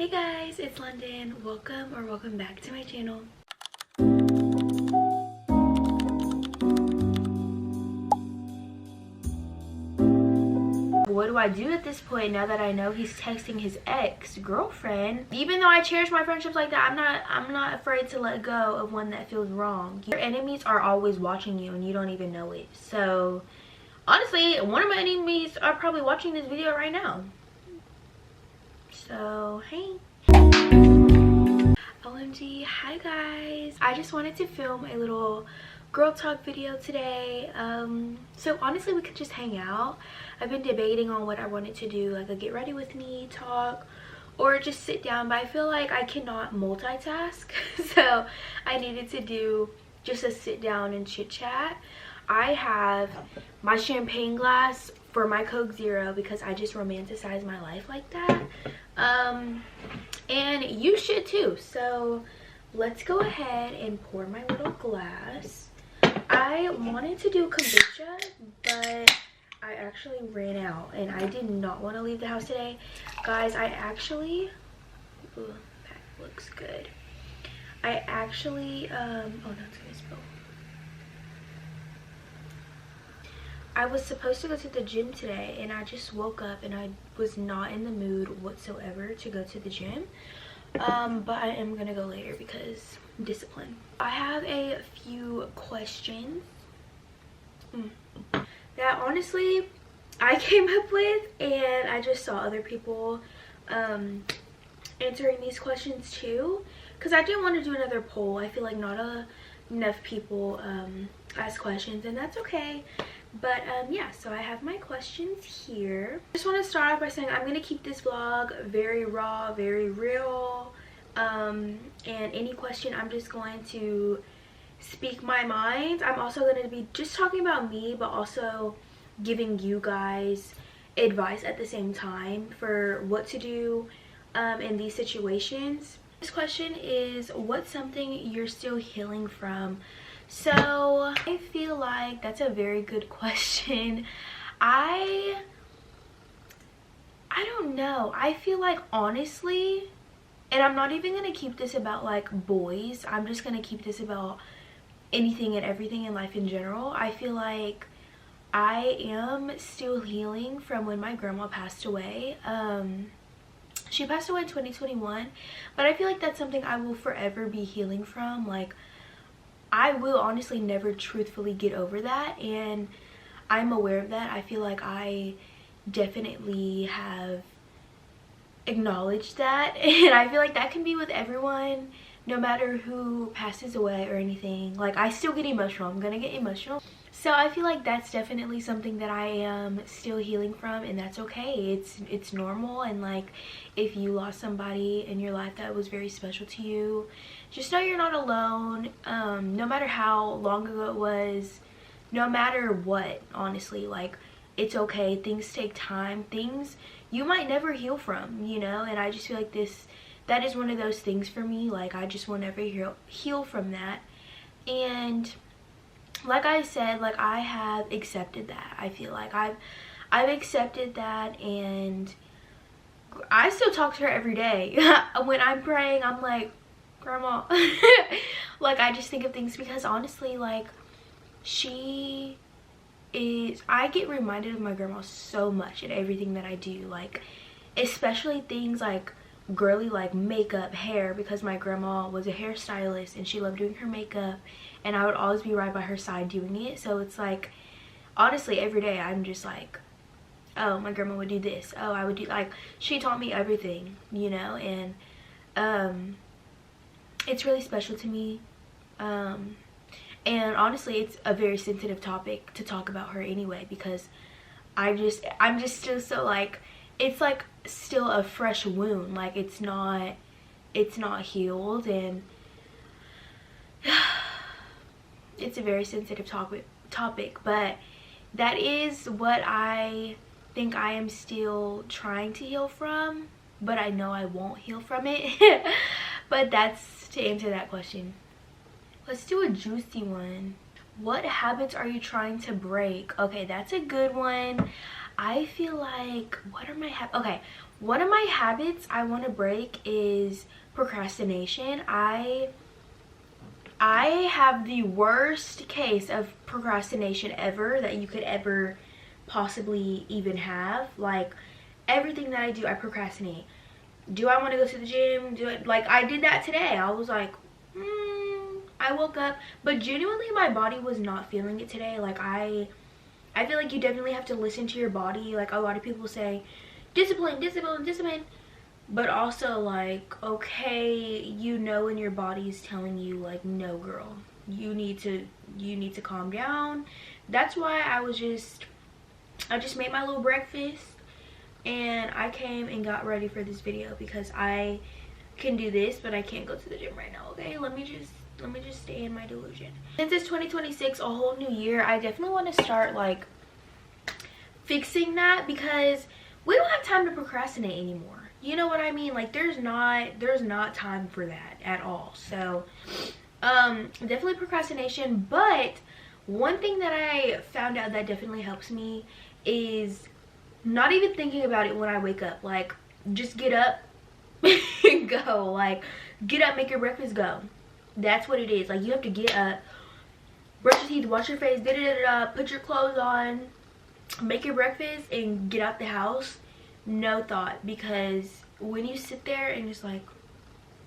Hey guys, it's London. Welcome back to my channel. What do I do at this point now that I know he's texting his ex-girlfriend? Even though I cherish my friendships like that, I'm not afraid to let go of one that feels wrong. Your enemies are always watching you and you don't even know it. So honestly, one of my enemies are probably watching this video right now. So hey. OMG, hi guys. I just wanted to film a little girl talk video today. So honestly, we could just hang out. I've been debating on what I wanted to do, like a get ready with me talk or just sit down, but I feel like I cannot multitask. So I needed to do just a sit down and chit chat. I have my champagne glass for my Coke Zero because I just romanticize my life like that. And you should too. So let's go ahead and pour my little glass. I wanted to do kombucha, but I actually ran out and I did not want to leave the house today. Guys, I actually, ooh, that looks good. I actually, oh, that's gonna spill. I was supposed to go to the gym today and I just woke up and I was not in the mood whatsoever to go to the gym. But I am gonna go later because discipline. I have a few questions that honestly I came up with, and I just saw other people answering these questions too, because I didn't want to do another poll. I feel like not enough people ask questions, and that's okay. But yeah, so I have my questions here. I just want to start off by saying I'm going to keep this vlog very raw, very real, and any question I'm just going to speak my mind. I'm also going to be just talking about me, but also giving you guys advice at the same time for what to do in these situations. This question is, what's something you're still healing from? So I feel like that's a very good question. I don't know. I feel like honestly, and I'm not even gonna keep this about like boys, I'm just gonna keep this about anything and everything in life in general. I feel like I am still healing from when my grandma passed away. She passed away in 2021, but I feel like that's something I will forever be healing from. Like, I will honestly never truthfully get over that, and I'm aware of that. I feel like I definitely have acknowledged that, and I feel like that can be with everyone, no matter who passes away or anything. Like, I still get emotional. I'm gonna get emotional. So I feel like that's definitely something that I am still healing from, and that's okay. It's normal, and like, if you lost somebody in your life that was very special to you, just know you're not alone. No matter how long ago it was, no matter what, honestly, like, it's okay. Things take time. Things you might never heal from, you know. And I just feel like that is one of those things for me. Like, I just will never heal from that. And like I said, like, I have accepted that. I feel like I've accepted that, and I still talk to her every day. When I'm praying, I'm like, Grandma. Like, I just think of things because honestly, like, she is, I get reminded of my grandma so much in everything that I do, like, especially things like girly, like makeup, hair, because my grandma was a hairstylist and she loved doing her makeup, and I would always be right by her side doing it. So it's like, honestly, every day I'm just like, oh, my grandma would do this, oh, I would do, like, she taught me everything, you know. And it's really special to me, and honestly, it's a very sensitive topic to talk about her anyway, because I'm just still so, like, it's like still a fresh wound. Like, it's not healed, and it's a very sensitive topic, but that is what I think I am still trying to heal from, but I know I won't heal from it. But that's to answer that question. Let's do a juicy one. What habits are you trying to break? Okay, that's a good one. I feel like, what are my habits? Okay, one of my habits I want to break is procrastination. I have the worst case of procrastination ever that you could ever possibly even have. Like, everything that I do, I procrastinate. Do I want to go to the gym? Like, I did that today. I was like, I woke up, but genuinely my body was not feeling it today. Like, I feel like you definitely have to listen to your body. Like, a lot of people say discipline, discipline, discipline, but also like, okay, you know when your body's telling you like, no girl, you need to calm down. That's why I just made my little breakfast and I came and got ready for this video, because I can do this but I can't go to the gym right now. Okay, let me just stay in my delusion. Since it's 2026, a whole new year, I definitely want to start like fixing that, because we don't have time to procrastinate anymore. You know what I mean? Like, there's not time for that at all. So definitely procrastination. But one thing that I found out that definitely helps me is not even thinking about it when I wake up. Like, just get up and go. Like, get up, make your breakfast, go. That's what it is. Like, you have to get up, brush your teeth, wash your face, put your clothes on, make your breakfast, and get out the house. No thought. Because when you sit there and just like,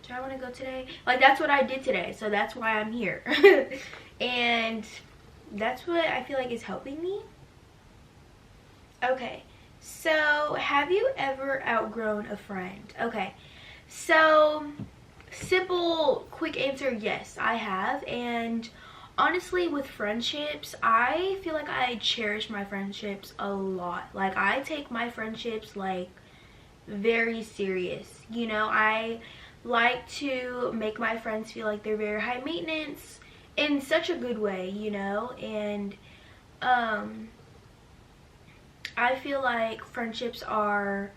do I want to go today? Like, that's what I did today, so that's why I'm here. And that's what I feel like is helping me. Okay, so have you ever outgrown a friend? Okay, so simple, quick answer, yes, I have. And honestly, with friendships, I feel like I cherish my friendships a lot. Like, I take my friendships like very serious. You know, I like to make my friends feel like they're very high maintenance in such a good way, you know. And I feel like friendships are,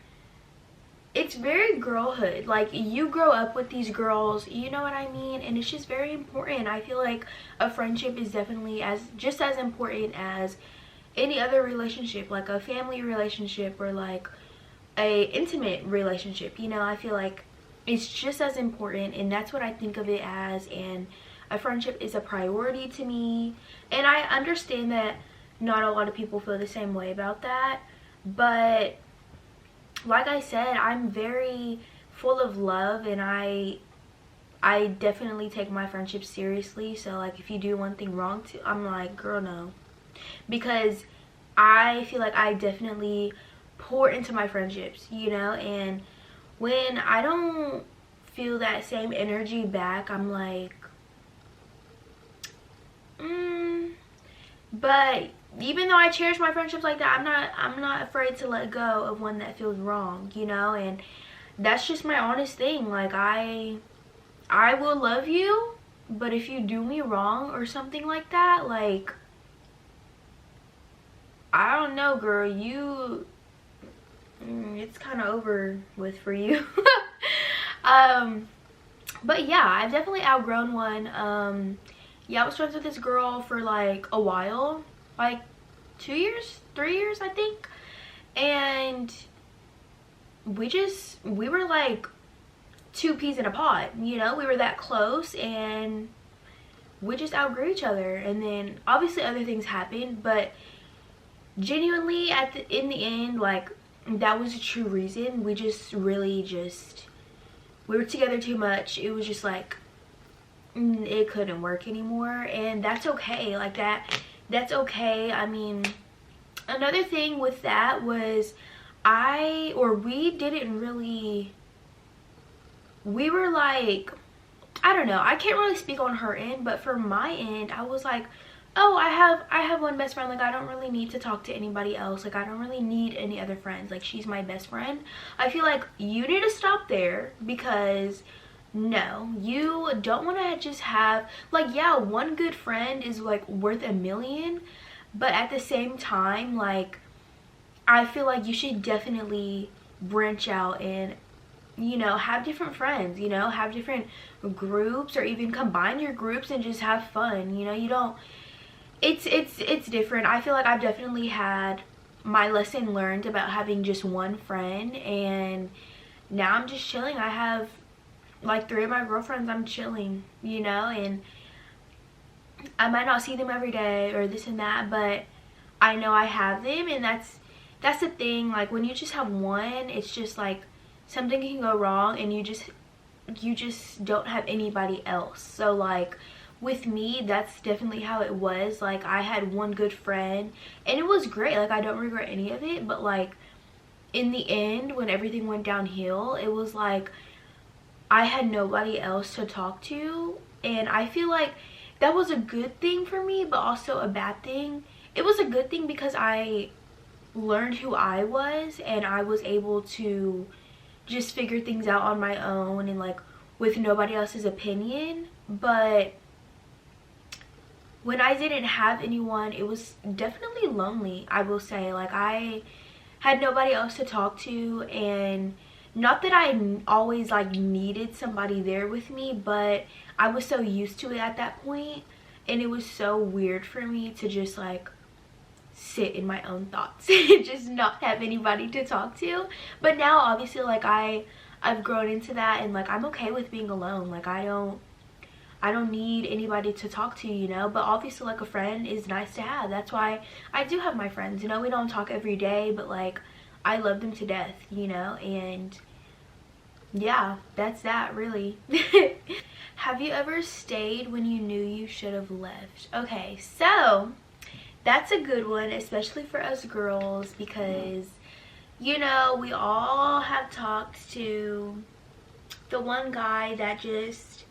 it's very girlhood. Like, you grow up with these girls, you know what I mean? And it's just very important. I feel like a friendship is definitely just as important as any other relationship, like a family relationship or like a intimate relationship. You know, I feel like it's just as important, and that's what I think of it as. And a friendship is a priority to me, and I understand that not a lot of people feel the same way about that, but like I said, I'm very full of love, and I definitely take my friendships seriously. So like, if you do one thing wrong I'm like, girl, no. Because I feel like I definitely pour into my friendships, you know. And when I don't feel that same energy back, I'm like, but even though I cherish my friendships like that, I'm not afraid to let go of one that feels wrong, you know. And that's just my honest thing. Like, I will love you, but if you do me wrong or something like that, like, I don't know, girl, it's kind of over with for you. But yeah, I've definitely outgrown one. Yeah, I was friends with this girl for like a while, like 2 years, 3 years, I think. And we were like two peas in a pod, you know. We were that close, and we just outgrew each other. And then obviously other things happened, but genuinely in the end, like, that was a true reason. We just really we were together too much. It was just like, it couldn't work anymore, and that's okay. Like, that's okay. I mean, another thing with that was we were like, I don't know, I can't really speak on her end, but for my end, I was like, oh, I have one best friend. Like, I don't really need to talk to anybody else. Like, I don't really need any other friends. Like, she's my best friend. I feel like you need to stop there, because no, you don't want to just have, like, yeah, one good friend is like worth a million, but at the same time, like, I feel like you should definitely branch out and, you know, have different friends, you know, have different groups, or even combine your groups and just have fun. You know, you don't, it's different. I feel like I've definitely had my lesson learned about having just one friend, and now I'm just chilling. I have like 3 of my girlfriends I'm chilling, you know, and I might not see them every day or this and that, but I know I have them, and that's the thing. Like, when you just have one, it's just like something can go wrong and you just don't have anybody else. So like with me, that's definitely how it was. Like, I had one good friend and it was great. Like, I don't regret any of it, but like in the end, when everything went downhill, it was like I had nobody else to talk to, and I feel like that was a good thing for me, but also a bad thing. It was a good thing because I learned who I was, and I was able to just figure things out on my own and like with nobody else's opinion. But when I didn't have anyone, it was definitely lonely, I will say. Like, I had nobody else to talk to, and not that I always like needed somebody there with me, but I was so used to it at that point, and it was so weird for me to just like sit in my own thoughts and just not have anybody to talk to. But now obviously, like, I've grown into that, and like I'm okay with being alone. Like, I don't need anybody to talk to, you know. But obviously, like, a friend is nice to have. That's why I do have my friends, you know. We don't talk every day, but like I love them to death, you know. And yeah, that's that, really. Have you ever stayed when you knew you should have left? Okay, so that's a good one, especially for us girls, because, you know, we all have talked to the one guy that just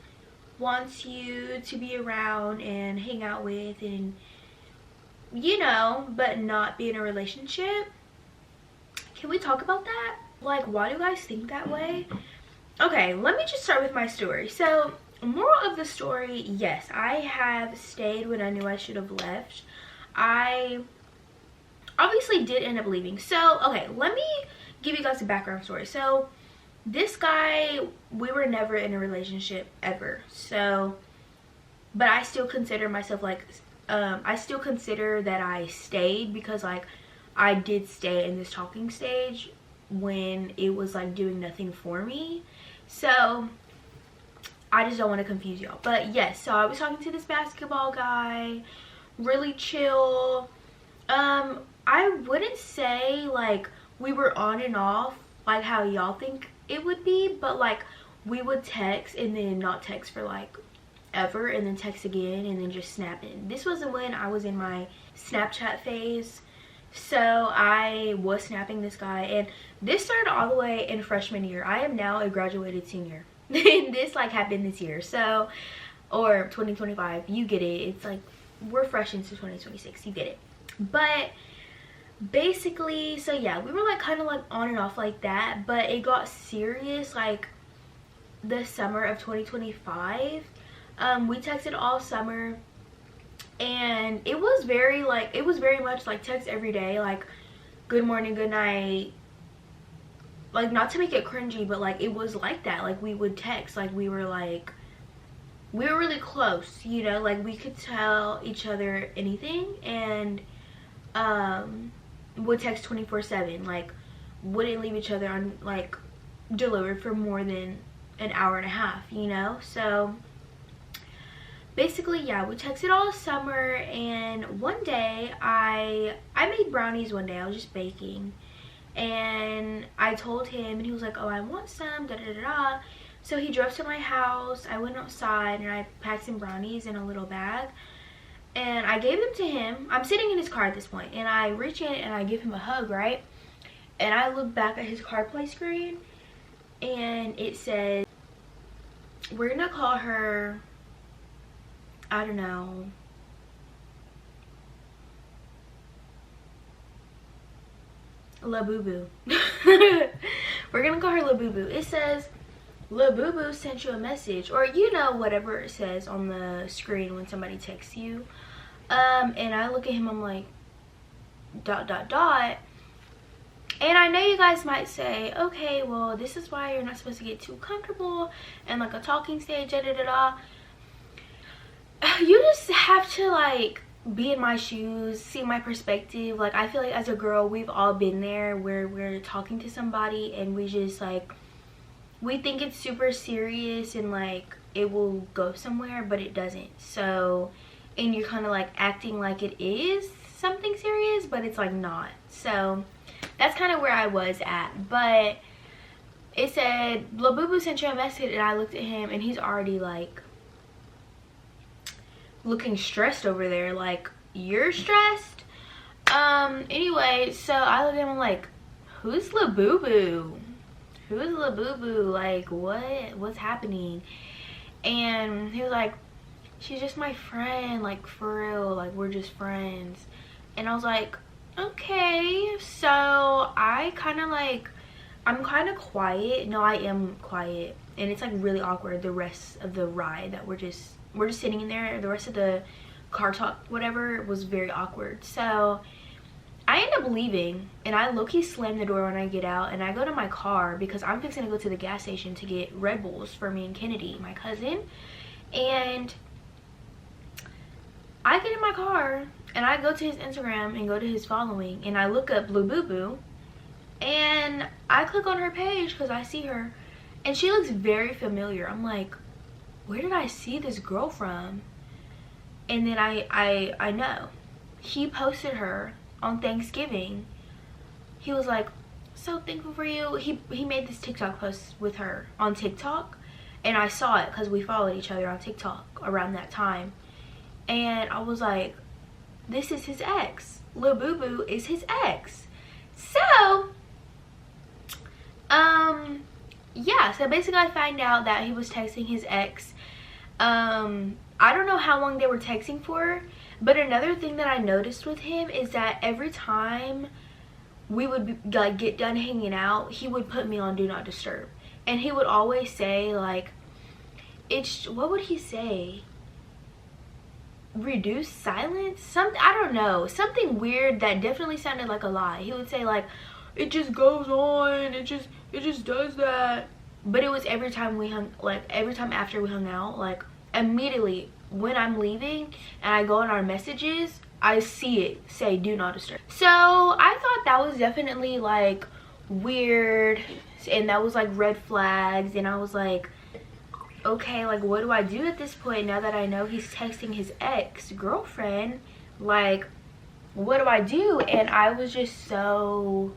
wants you to be around and hang out with, and, you know, but not be in a relationship. Can we talk about that? Like, why do guys think that way? Okay, let me just start with my story. So, moral of the story, yes, I have stayed when I knew I should have left. I obviously did end up leaving. So, okay, let me give you guys a background story. So, this guy, we were never in a relationship ever. So, but I still consider myself like, I still consider that I stayed, because like I did stay in this talking stage when it was like doing nothing for me. So I just don't want to confuse y'all. But yes, so I was talking to this basketball guy, really chill. I wouldn't say like we were on and off like how y'all think it would be, but like we would text and then not text for like ever, and then text again, and then just snap in. This was when I was in my Snapchat phase, so I was snapping this guy, and this started all the way in freshman year. I am now a graduated senior. And this like happened this year, so, or 2025, you get it. It's like we're fresh into 2026, you get it. But basically, so yeah, we were like kind of like on and off like that, but it got serious like the summer of 2025. We texted all summer, and it was very much like text every day, like good morning, good night. Like, not to make it cringy, but like it was like that. Like, we would text, like we were really close, you know, like we could tell each other anything, and would text 24/7, like wouldn't leave each other on like delivered for more than an hour and a half, you know. So basically, yeah, we texted all summer, and one day I made brownies one day. I was just baking, and I told him, and he was like, oh, I want some, da da da da. So he drove to my house. I went outside, and I packed some brownies in a little bag, and I gave them to him. I'm sitting in his car at this point, and I reach in and I give him a hug, right? And I look back at his CarPlay screen, and it says, we're gonna call her, I don't know, La Boo Boo. We're gonna call her La Boo Boo. It says, La Boo Boo sent you a message, or you know, whatever it says on the screen when somebody texts you. And I look at him, I'm like, ... And I know you guys might say, okay, well, this is why you're not supposed to get too comfortable and like a talking stage, da da da da. You just have to like be in my shoes, see my perspective. Like, I feel like as a girl, we've all been there where we're talking to somebody and we just like, we think it's super serious and like it will go somewhere, but it doesn't. So, and you're kind of like acting like it is something serious, but it's like not. So that's kind of where I was at. But it said Labubu sent you a message, and I looked at him and he's already like looking stressed over there. Like, you're stressed? Anyway, so I look at him, I'm like, who's Labubu? Who's Labubu? Like, what's happening? And he was like, she's just my friend, like, for real, like, we're just friends. And I was like, okay. So I kind of like, I'm kind of quiet. No, I am quiet, and it's like really awkward the rest of the ride that we're just sitting in there. The rest of the car talk, whatever, was very awkward. So I end up leaving, and I low-key slam the door when I get out, and I go to my car because I'm fixing to go to the gas station to get Red Bulls for me and Kennedy, my cousin. And I get in my car and I go to his Instagram and go to his following, and I look up Blue Boo Boo, and I click on her page because I see her and she looks very familiar. I'm like, where did I see this girl from? And then I know he posted her on Thanksgiving. He was like, so thankful for you. He made this TikTok post with her on TikTok, and I saw it because we followed each other on TikTok around that time. And I was like, this is his ex. Lil Boo Boo is his ex. So yeah, so basically I find out that he was texting his ex. I don't know how long they were texting for, but another thing that I noticed with him is that every time we would like get done hanging out, he would put me on Do Not Disturb, and he would always say like, it's, what would he say, reduce silence, something, I don't know, something weird that definitely sounded like a lie. He would say like, it just goes on, it just does that. But it was every time we hung, like every time after we hung out, like immediately when I'm leaving and I go in our messages, I see it say Do Not Disturb. So I thought that was definitely like weird, and that was like red flags, and I was like, okay, like what do I do at this point now that I know he's texting his ex-girlfriend? Like, what do I do? And I was just so,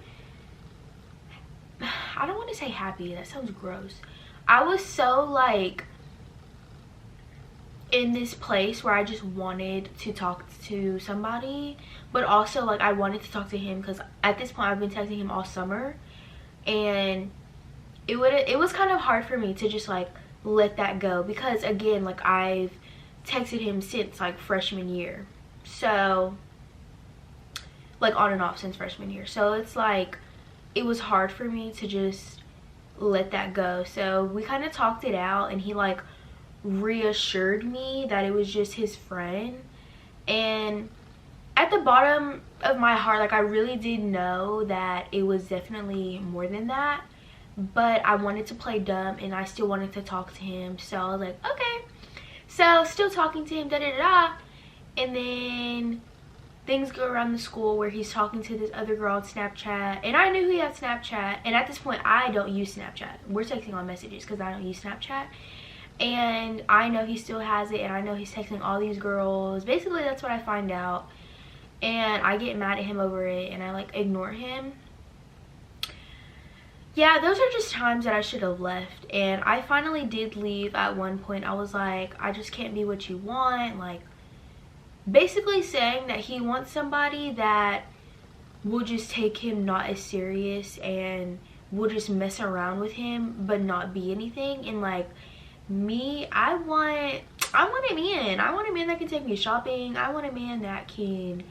I don't want to say happy, that sounds gross. I was so like in this place where I just wanted to talk to somebody, but also like I wanted to talk to him because at this point I've been texting him all summer, and it was kind of hard for me to just like let that go, because again, like I've texted him since like freshman year, so like on and off since freshman year. So it's like it was hard for me to just let that go. So we kind of talked it out, and he like reassured me that it was just his friend. And at the bottom of my heart, like I really did know that it was definitely more than that, but I wanted to play dumb and I still wanted to talk to him. So I was like, okay. So still talking to him, and then things go around the school where he's talking to this other girl on Snapchat, and I knew he had Snapchat, and at this point I don't use Snapchat. We're texting on messages because I don't use Snapchat, and I know he still has it, and I know he's texting all these girls. Basically that's what I find out, and I get mad at him over it, and I like ignore him. Yeah, those are just times that I should have left, and I finally did leave at one point. I was like, I just can't be what you want, like basically saying that he wants somebody that will just take him not as serious and will just mess around with him but not be anything. And like me, I want a man. I want a man that can take me shopping. I want a man that can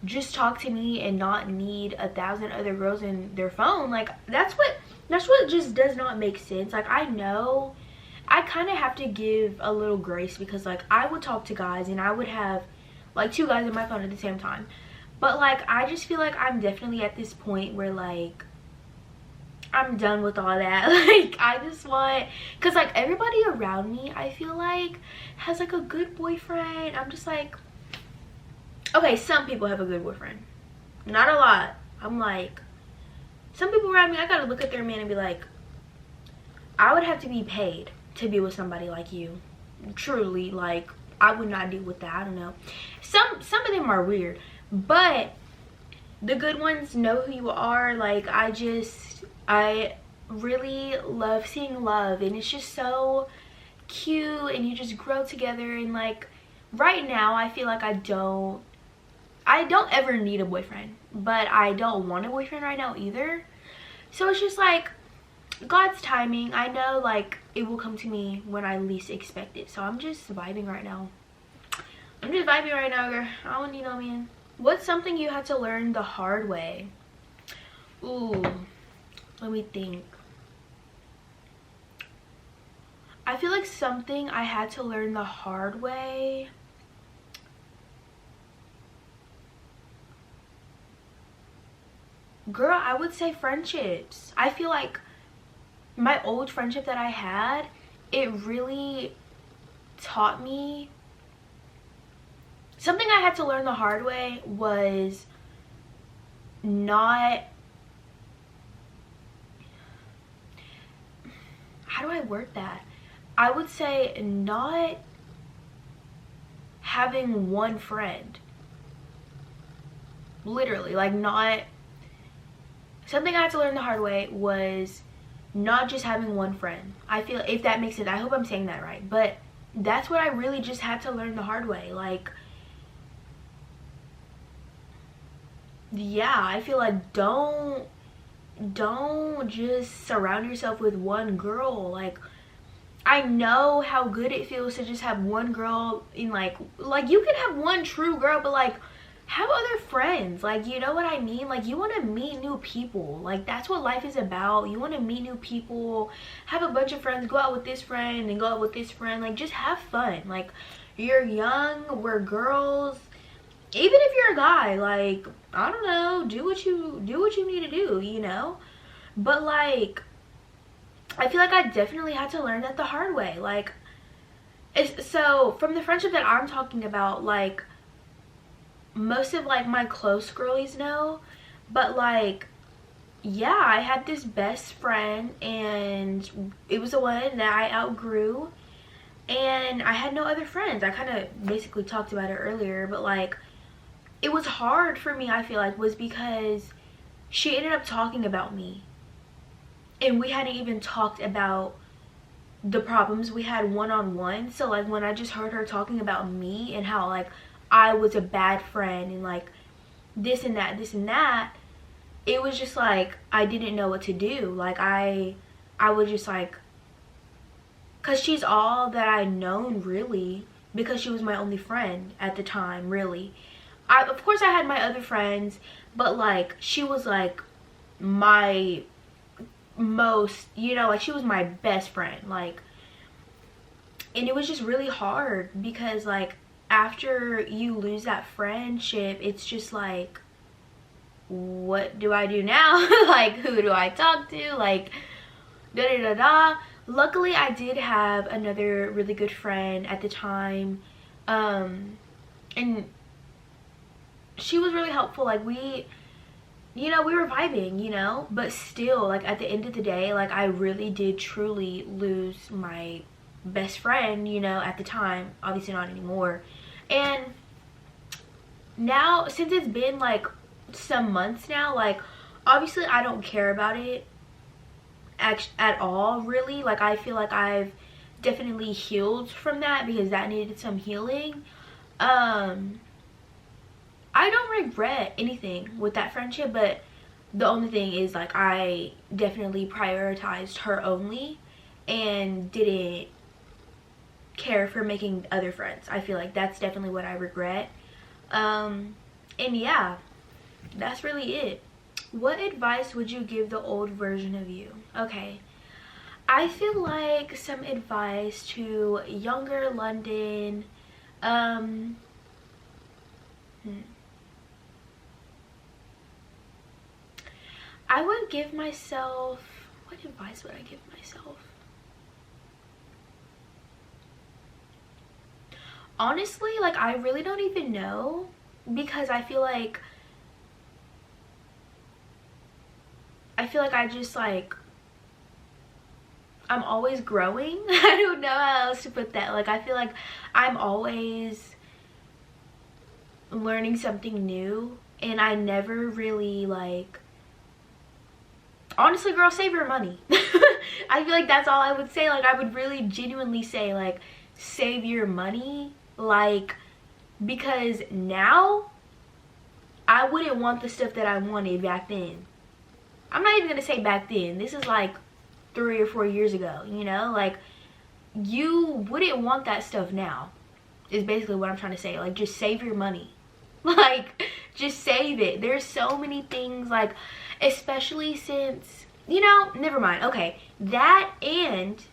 just talk to me and not need 1,000 other girls in their phone. Like that's what just does not make sense. Like I know I kind of have to give a little grace, because like I would talk to guys and I would have like 2 guys in my phone at the same time, but like I just feel like I'm definitely at this point where like I'm done with all that. Like I just want, because like everybody around me I feel like has like a good boyfriend. I'm just like, Okay, some people have a good boyfriend. Not a lot. I'm like, some people around me, I gotta look at their man and be like, I would have to be paid to be with somebody like you. Truly, like, I would not deal with that. I don't know. Some of them are weird, but the good ones know who you are. Like, I really love seeing love, and it's just so cute, and you just grow together. And like, right now I feel like I don't ever need a boyfriend, but I don't want a boyfriend right now either. So it's just like God's timing. I know like it will come to me when I least expect it. So I'm just vibing right now. Girl. I don't need no man. What's something you had to learn the hard way? Ooh, let me think. I feel like something I had to learn the hard way. Girl, I would say friendships. I feel like my old friendship that I had, it really taught me. Something I had to learn the hard way was not, how do I word that? I would say not having one friend. Literally, like not, something I had to learn the hard way was not just having one friend. I feel, if that makes sense, I hope I'm saying that right, but that's what I really just had to learn the hard way. Like, yeah, I feel like don't just surround yourself with one girl. Like, I know how good it feels to just have one girl in like you can have one true girl, but like have other friends. Like, you know what I mean? Like, you want to meet new people. Like, that's what life is about. You want to meet new people, have a bunch of friends, go out with this friend and go out with this friend. Like, just have fun. Like, you're young, we're girls. Even if you're a guy, like, I don't know, do what you need to do, you know? But like, I feel like I definitely had to learn that the hard way. Like, so from the friendship that I'm talking about, like, most of like my close girlies know, but like, yeah, I had this best friend, and it was the one that I outgrew, and I had no other friends. I kind of basically talked about it earlier, but like, it was hard for me, I feel like, was because she ended up talking about me, and we hadn't even talked about the problems we had one-on-one. So like, when I just heard her talking about me and how like I was a bad friend and like this and that, it was just like I didn't know what to do. Like, I was just like, because she's all that I'd known, really, because she was my only friend at the time, really. Of course I had my other friends, but like, she was like my most, you know, like she was my best friend. Like, and it was just really hard because like, after you lose that friendship, it's just like, what do I do now? Like, who do I talk to? Like, da da da da. Luckily, I did have another really good friend at the time, and she was really helpful. Like, we, you know, we were vibing, you know, but still, like, at the end of the day, like, I really did truly lose my best friend, you know, at the time. Obviously not anymore. And now, since it's been like some months now, like, obviously I don't care about it at all, really. Like, I feel like I've definitely healed from that because that needed some healing. I don't regret anything with that friendship, but the only thing is, like, I definitely prioritized her only and didn't care for making other friends. I feel like that's definitely what I regret. And yeah, that's really it. What advice would you give the old version of you? Okay, I feel like some advice to younger London, I would give myself, what advice would I give myself? Honestly, like, I really don't even know. because I feel like I just like, I'm always growing. I don't know how else to put that. Like, I feel like I'm always learning something new, and I never really like, honestly girl, save your money. I feel like that's all I would say. Like, I would really genuinely say, like, save your money. Like, because now I wouldn't want the stuff that I wanted back then. I'm not even gonna say back then, this is like 3 or 4 years ago, you know? Like, you wouldn't want that stuff now, is basically what I'm trying to say. Like, just save your money. Like, just save it. There's so many things, like, especially since, you know, never mind. Okay, that, and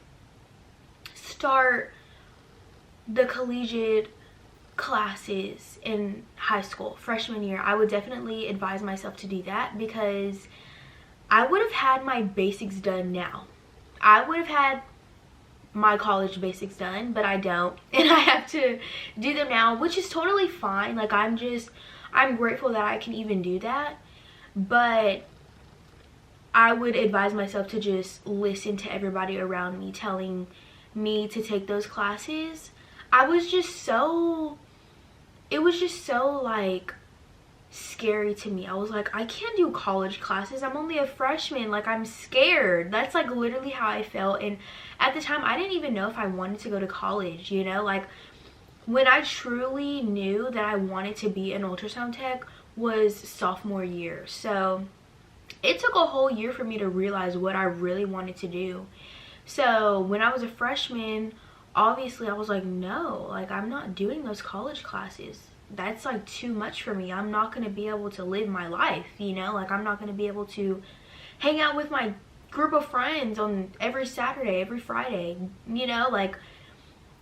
start the collegiate classes in high school, freshman year. I would definitely advise myself to do that, because I would have had my basics done now. I would have had my college basics done, but I don't, and I have to do them now, which is totally fine. Like, I'm grateful that I can even do that, but I would advise myself to just listen to everybody around me telling me to take those classes. It was just so like scary to me. I was like, I can't do college classes. I'm only a freshman. Like, I'm scared. That's like literally how I felt. And at the time, I didn't even know if I wanted to go to college, you know? Like, when I truly knew that I wanted to be an ultrasound tech was sophomore year. So it took a whole year for me to realize what I really wanted to do. So when I was a freshman, obviously I was like, no, like, I'm not doing those college classes. That's like too much for me. I'm not going to be able to live my life, you know? Like, I'm not going to be able to hang out with my group of friends on every Saturday, every Friday, you know? Like,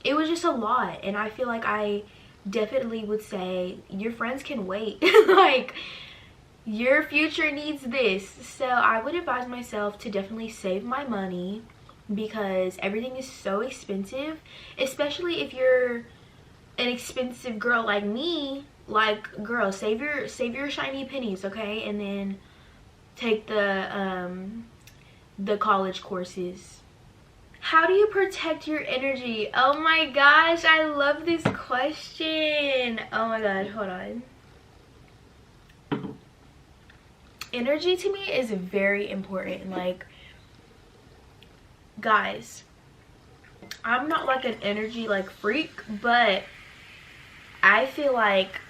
it was just a lot. And I feel like I definitely would say your friends can wait. Like, your future needs this. So I would advise myself to definitely save my money, because everything is so expensive, especially if you're an expensive girl like me. Like, girl, save your shiny pennies, okay? And then take the college courses. How do you protect your energy? Oh my gosh, I love this question. Oh my god, hold on. Energy to me is very important. Like, guys, I'm not like an energy like freak, but I feel like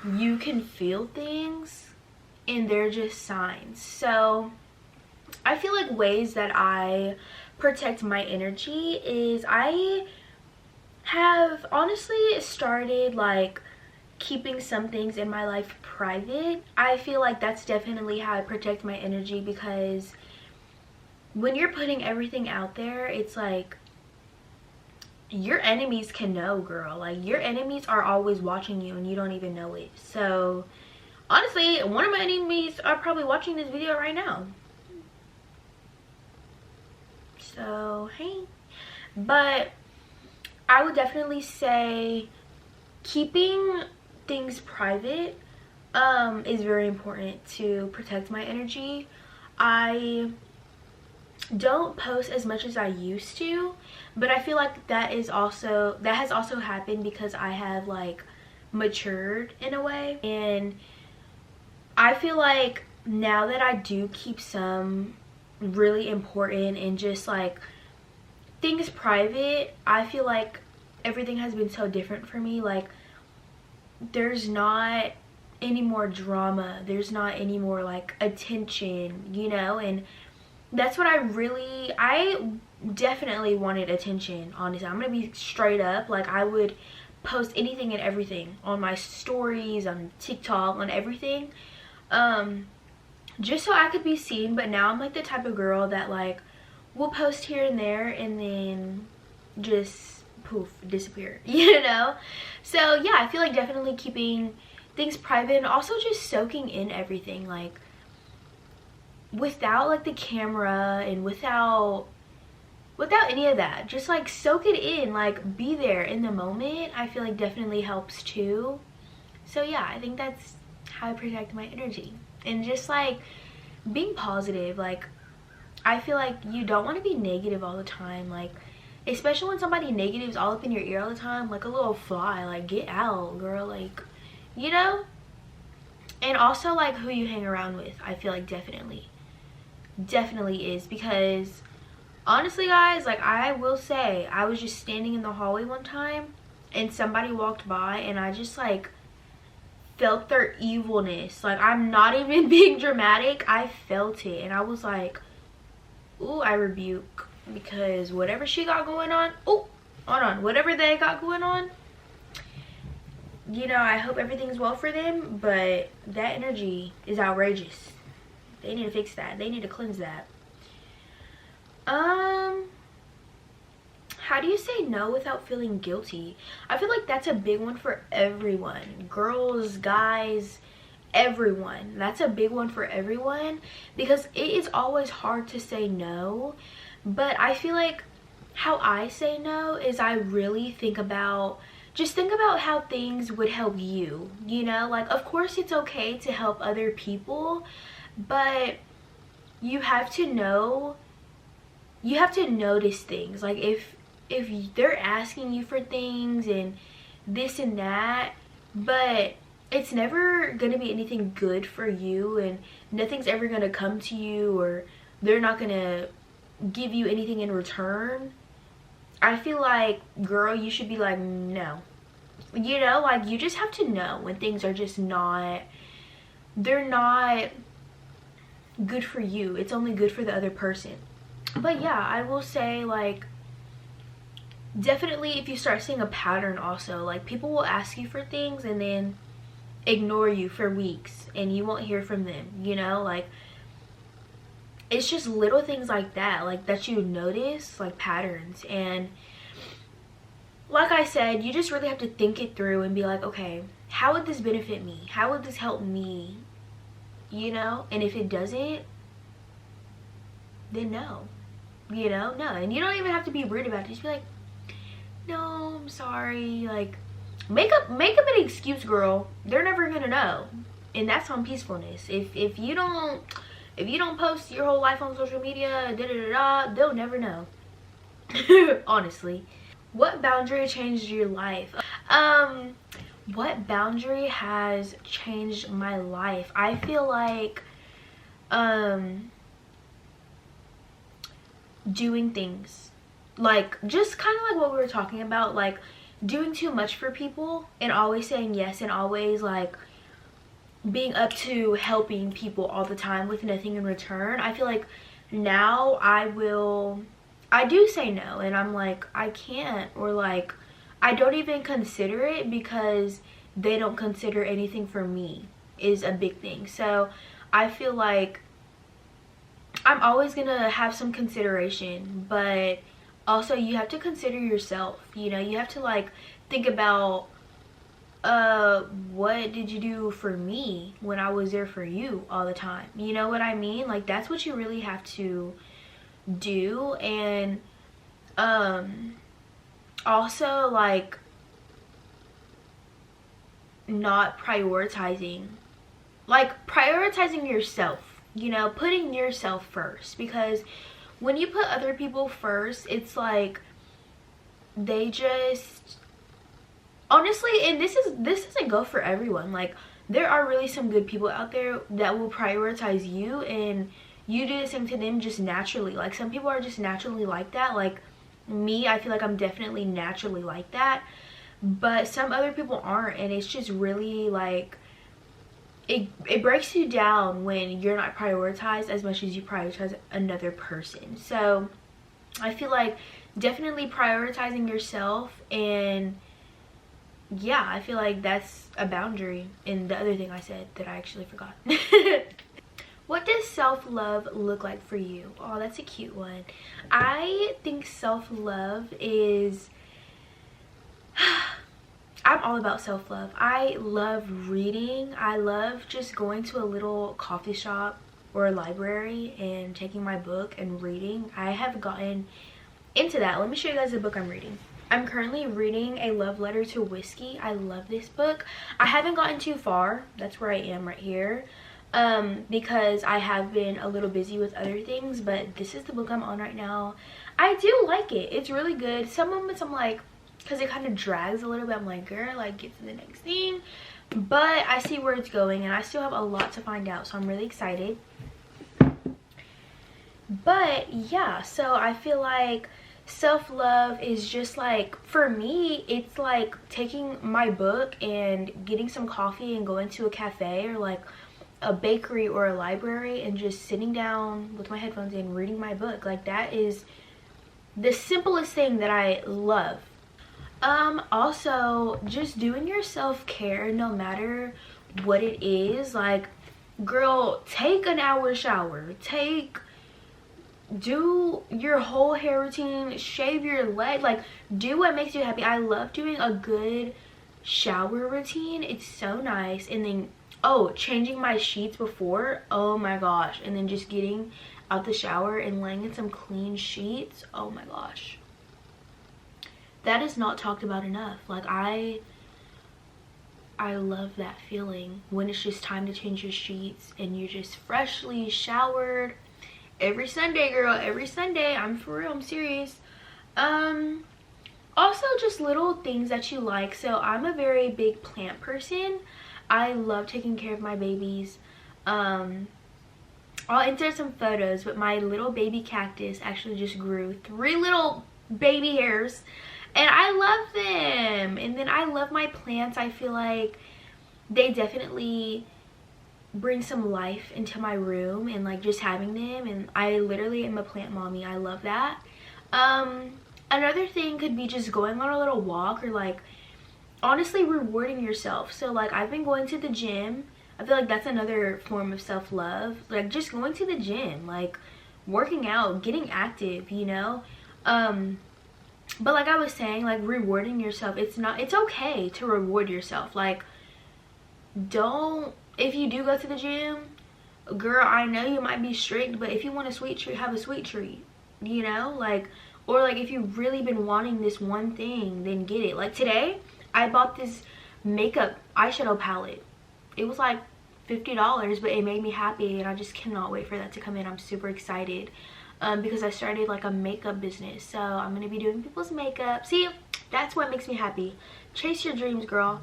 you can feel things and they're just signs. So I feel like ways that I protect my energy is I have honestly started like keeping some things in my life private. I feel like that's definitely how I protect my energy, because when you're putting everything out there, it's like your enemies can know, girl. Like, your enemies are always watching you and you don't even know it. So honestly, one of my enemies are probably watching this video right now. So hey, but I would definitely say keeping things private is very important to protect my energy. I don't post as much as I used to, but I feel like that has also happened because I have like matured in a way. And I feel like now that I do keep some really important and just like things private, I feel like everything has been so different for me. Like, there's not any more drama, there's not any more like attention, you know? And that's what I definitely wanted attention, honestly. I'm gonna be straight up. Like, I would post anything and everything on my stories, on TikTok, on everything, just so I could be seen. But now I'm like the type of girl that like will post here and there and then just poof, disappear, you know? So yeah, I feel like definitely keeping things private and also just soaking in everything, like without like the camera and without any of that, just like soak it in, like be there in the moment. I feel like definitely helps too. So yeah, I think that's how I protect my energy. And just like being positive. Like, I feel like you don't want to be negative all the time. Like, especially when somebody negative is all up in your ear all the time, like a little fly. Like, get out, girl. Like, you know? And also like who you hang around with, I feel like definitely is, because honestly guys, like I will say, I was just standing in the hallway one time and somebody walked by and I just like felt their evilness. Like, I'm not even being dramatic, I felt it and I was like, ooh, I rebuke, because whatever she got going on, oh, hold on, whatever they got going on, you know, I hope everything's well for them, but that energy is outrageous. They need to fix that. They need to cleanse that. How do you say no without feeling guilty? I feel like that's a big one for everyone. Girls, guys, everyone. That's a big one for everyone, because it is always hard to say no. But I feel like how I say no is I really think about, just think about how things would help you, you know? Like, of course it's okay to help other people, but you have to know, you have to notice things. Like, if they're asking you for things and this and that, but it's never gonna be anything good for you and nothing's ever gonna come to you, or they're not gonna give you anything in return, I feel like, girl, you should be like, no. You know, like, you just have to know when things are just not, they're not good for you. It's only good for the other person. But yeah, I will say, like, definitely if you start seeing a pattern also, like, people will ask you for things and then ignore you for weeks and you won't hear from them, you know? Like, it's just little things like that, like, that you notice, like patterns. And like I said, you just really have to think it through and be like, okay, how would this benefit me? How would this help me? You know? And if it doesn't, then no. You know? No. And you don't even have to be rude about it. Just be like, no, I'm sorry. Like, make up an excuse, girl. They're never gonna know. And that's on peacefulness. If you don't post your whole life on social media, they'll never know. Honestly. What boundary changed your life? What boundary has changed my life? I feel like doing things, like, just kind of like what we were talking about, like doing too much for people and always saying yes and always like being up to helping people all the time with nothing in return. I feel like now I do say no, and I'm like, I can't, or like I don't even consider it, because they don't consider anything for me is a big thing. So I feel like I'm always gonna have some consideration, but also you have to consider yourself, you know? You have to like think about, what did you do for me when I was there for you all the time? You know what I mean? Like, that's what you really have to do. And also like not prioritizing, like prioritizing yourself, you know, putting yourself first, because when you put other people first, it's like they just, honestly, and this doesn't go for everyone, like there are really some good people out there that will prioritize you and you do the same to them just naturally. Like, some people are just naturally like that. Like me, I feel like I'm definitely naturally like that, but some other people aren't, and it's just really like it breaks you down when you're not prioritized as much as you prioritize another person. So I feel like definitely prioritizing yourself, and yeah, I feel like that's a boundary. And the other thing I said that I actually forgot. What does self-love look like for you? Oh, that's a cute one. I think self-love is, I'm all about self-love. I love reading. I love just going to a little coffee shop or a library and taking my book and reading. I have gotten into that. Let me show you guys the book I'm reading. I'm currently reading A Love Letter to Whiskey. I love this book. I haven't gotten too far. That's where I am right here. Because I have been a little busy with other things, but this is the book I'm on right now. I do like it. It's really good. Some moments I'm like, because it kind of drags a little bit, I'm like, girl, like, get to the next thing. But I see where it's going, and I still have a lot to find out, so I'm really excited. But yeah, so I feel like self-love is just like, for me, it's like taking my book and getting some coffee and going to a cafe or like a bakery or a library and just sitting down with my headphones and reading my book. Like, that is the simplest thing that I love. Also, just doing your self-care no matter what it is. Like, girl, take an hour shower, do your whole hair routine, shave your leg, like, do what makes you happy. I love doing a good shower routine. It's so nice. And then, oh, changing my sheets before, oh my gosh. And then just getting out the shower and laying in some clean sheets, oh my gosh. That is not talked about enough. Like, I love that feeling when it's just time to change your sheets and you're just freshly showered. Every Sunday, girl, every Sunday. I'm for real, I'm serious. Also, just little things that you like. So I'm a very big plant person. I love taking care of my babies. I'll insert some photos, but my little baby cactus actually just grew 3 little baby hairs, and I love them. And then I love my plants. I feel like they definitely bring some life into my room, and like just having them, and I literally am a plant mommy. I love that. Another thing could be just going on a little walk, or like honestly rewarding yourself. So like, I've been going to the gym. I feel like that's another form of self-love. Like, just going to the gym, like working out, getting active, you know. But like I was saying, like, rewarding yourself, it's okay to reward yourself. Like, if you do go to the gym, girl, I know you might be strict, but if you want a sweet treat, have a sweet treat, you know. Like, or like, if you've really been wanting this one thing, then get it. Like, today I bought this makeup eyeshadow palette. It was like $50, but it made me happy, and I just cannot wait for that to come in. I'm super excited because I started like a makeup business, so I'm gonna be doing people's makeup. See, that's what makes me happy. Chase your dreams, girl.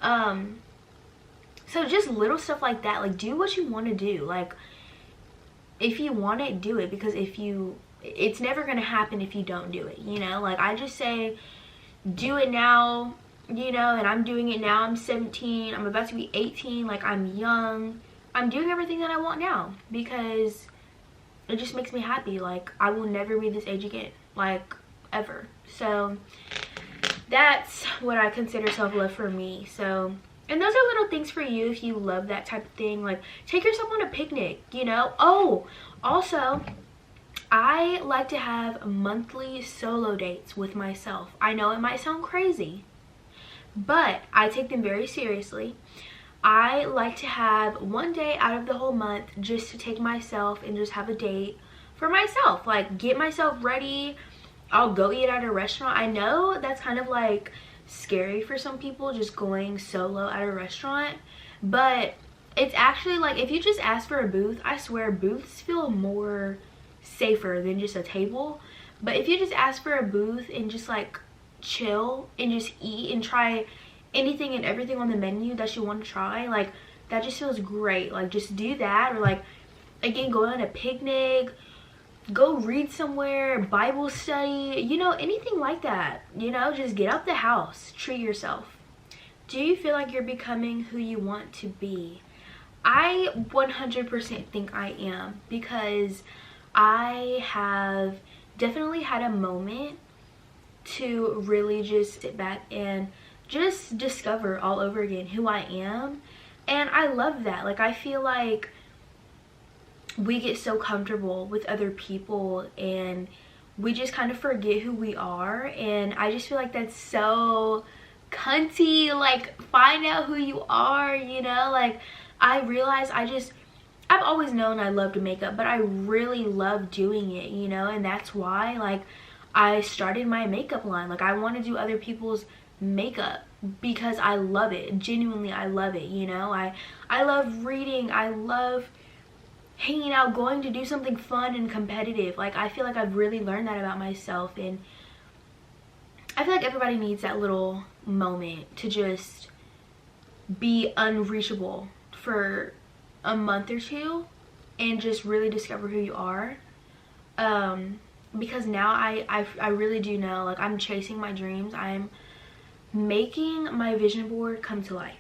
So just little stuff like that. Like, do what you want to do. Like, if you want it, do it, because it's never gonna happen if you don't do it, you know. Like, I just say do it now, you know, and I'm doing it now. I'm 17, I'm about to be 18. Like, I'm young. I'm doing everything that I want now because it just makes me happy. Like, I will never be this age again, like, ever. So that's what I consider self-love for me. So, and those are little things for you if you love that type of thing. Like, take yourself on a picnic, you know. Oh, also, I like to have monthly solo dates with myself. I know it might sound crazy, but I take them very seriously. I like to have one day out of the whole month just to take myself and just have a date for myself. Like, get myself ready. I'll go eat at a restaurant. I know that's kind of like scary for some people, just going solo at a restaurant, but it's actually like, if you just ask for a booth, I swear booths feel more safer than just a table. But if you just ask for a booth and just like chill and just eat and try anything and everything on the menu that you want to try, like, that just feels great. Like, just do that. Or like, again, go on a picnic, go read somewhere, Bible study, you know, anything like that, you know. Just get out the house, treat yourself. Do you feel like you're becoming who you want to be? I 100% think I am, because I have definitely had a moment to really just sit back and just discover all over again who I am, and I love that. Like, I feel like we get so comfortable with other people and we just kind of forget who we are, and I just feel like that's so cunty. Like, find out who you are, you know. Like, I realize I've always known I loved makeup, but I really love doing it, you know, and that's why, like, I started my makeup line. Like, I want to do other people's makeup because I love it. Genuinely, I love it, you know? I love reading. I love hanging out, going to do something fun and competitive. Like, I feel like I've really learned that about myself, and I feel like everybody needs that little moment to just be unreachable for a month or two and just really discover who you are. Because now I really do know, like, I'm chasing my dreams. I'm making my vision board come to life,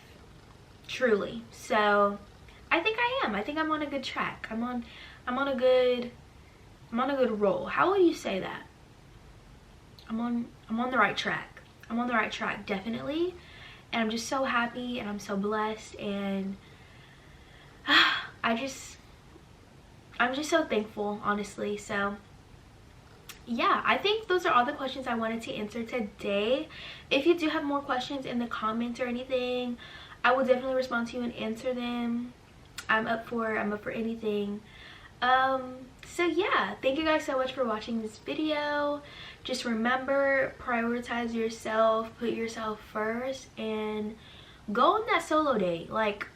truly. So I think I think I'm on a good track. I'm on a good roll. How would you say that? I'm on the right track. I'm on the right track, definitely. And I'm just so happy, and I'm so blessed, and I'm just so thankful, honestly. So yeah, I think those are all the questions I wanted to answer today. If you do have more questions in the comments or anything, I will definitely respond to you and answer them. I'm up for anything. So yeah, thank you guys so much for watching this video. Just remember, prioritize yourself, put yourself first, and go on that solo date. Like,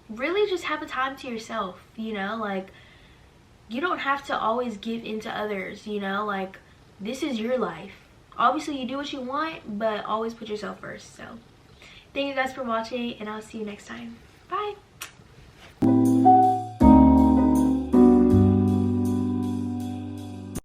really just have a time to yourself, you know? Like, you don't have to always give in to others, you know? Like, this is your life. Obviously, you do what you want, but always put yourself first. So thank you guys for watching, and I'll see you next time. Bye.